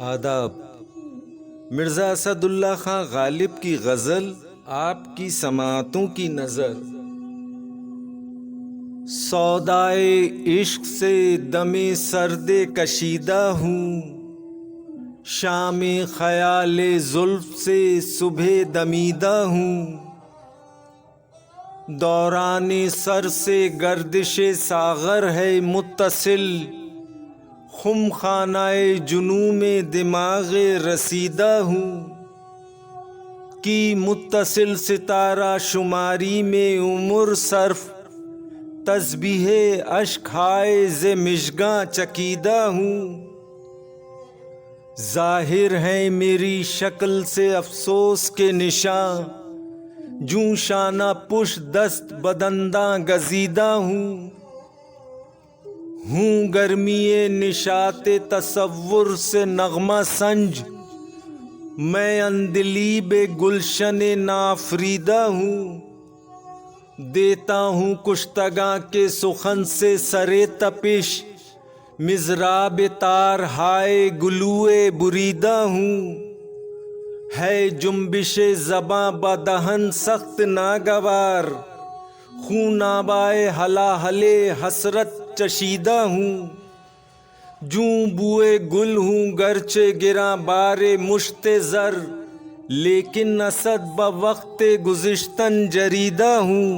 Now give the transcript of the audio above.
आदाब। मिर्ज़ा असदुल्ला खां गालिब की गज़ल आपकी समाअतों की नज़र। सौदाए इश्क से दमे सर्दे कशीदा हूँ, शामे ख़याले ज़ुल्फ़ से सुबह दमीदा हूँ। दौराने सर से गर्दिशे सागर है मुत्तसिल, खुम खानाए जुनू में दिमागे रसीदा हूँ। कि मुत्तसिल सितारा शुमारी में उम्र सर्फ, तस्बीहे अश्खाए ज़े मिशगा चकीदा हूँ। ज़ाहिर है मेरी शक्ल से अफसोस के निशान, जूं शाना पुश दस्त बदंदा गजीदा हूँ। गर्मीए निशाते तसव्वुर से नगमा संज, मैं अंदिलीबे गुलशने नाफरीदा हूँ। देता हूँ कुश्तगा के सुखन से सरे तपिश, मिज़राब तार हाय गुलूए बुरीदा हूँ। है जुम्बिशे ज़बां बदहन सख्त नागवार, खूनाबाए हला हले हसरत चशीदा हूँ। जूं बुए गुल हूँ गरचे गिरा बारे मुश्ते ज़र, लेकिन असद बवक्ते गुज़िश्तन जरीदा हूँ।